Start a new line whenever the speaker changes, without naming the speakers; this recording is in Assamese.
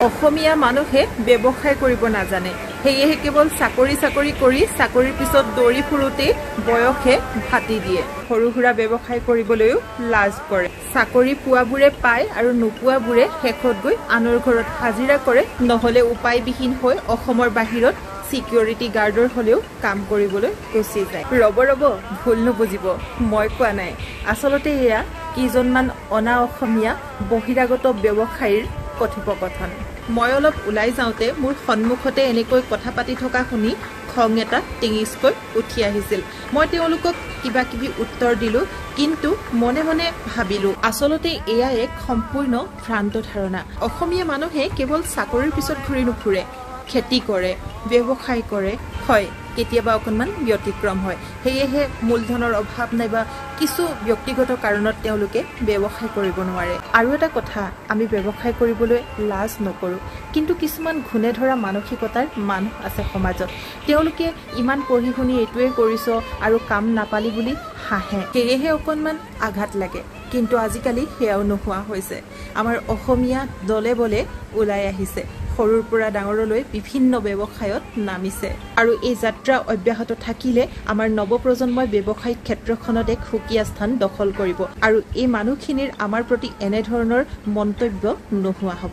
অসমীয়া মানুহে ব্যৱসায় কৰিব নাজানে সেয়েহে কেৱল চাকৰি কৰি চাকৰিৰ পিছত দৌৰি ফুৰোতে বয়সে ভাতি দিয়ে সৰু সুৰা ব্যৱসায় কৰিবলৈও লাজ কৰে চাকৰি পোৱাবোৰে পায় আৰু নোপোৱাবোৰে শেষত গৈ আনৰ ঘৰত হাজিৰা কৰে নহলে উপায়বিহীন হৈ অসমৰ বাহিৰত সিকিউৰিটি গাৰ্ডৰ হলেও কাম কৰিবলৈ গুচি যায় ৰব ভুল নুবুজিব মই কোৱা নাই আসলতে এয়া কিজনমান অনা অসমীয়া বহিৰাগত ব্যৱসায়ীৰ কথোপকথন মই অলপ ওলাই যাওঁতে মোৰ সন্মুখতে এনেকৈ কথা পাতি থকা শুনি খং এটা টিঙিচকৈ উঠি আহিছিল মই তেওঁলোকক কিবা কিবি উত্তৰ দিলো কিন্তু মনে মনে ভাবিলো আসলতে এয়া এক সম্পূৰ্ণ ভ্ৰান্ত ধাৰণা অসমীয়া মানুহে কেৱল চাকৰিৰ পিছত ঘূৰি নুফুৰে খেতি কৰে ব্যৱসায় কৰে হয় কেতিয়াবা অকণমান ব্যতিক্ৰম হয় সেয়েহে মূলধনৰ অভাৱ নাইবা কিছু ব্যক্তিগত কাৰণত তেওঁলোকে ব্যৱসায় কৰিব নোৱাৰে আৰু এটা কথা আমি ব্যৱসায় কৰিবলৈ লাজ নকৰো কিন্তু কিছুমান ঘুণে ধৰা মানসিকতাৰ মানুহ আছে সমাজত তেওঁলোকে ইমান পঢ়ি শুনি এইটোৱে কৰিছ আৰু কাম নাপালি বুলি হাঁহে সেয়েহে অকণমান আঘাত লাগে কিন্তু আজিকালি সেয়াও নোহোৱা হৈছে আমাৰ অসমীয়া দলে বলে ওলাই আহিছে সৰুৰ পৰা ডাঙৰলৈ বিভিন্ন ব্যৱসায়ত নামিছে আৰু এই যাত্ৰা অব্যাহত থাকিলে আমাৰ নৱপ্ৰজন্মই ব্যৱসায়িক ক্ষেত্ৰখনত এক সুকীয়া স্থান দখল কৰিব আৰু এই মানুহখিনিৰ আমাৰ প্ৰতি এনে ধৰণৰ মন্তব্য নোহোৱা হ'ব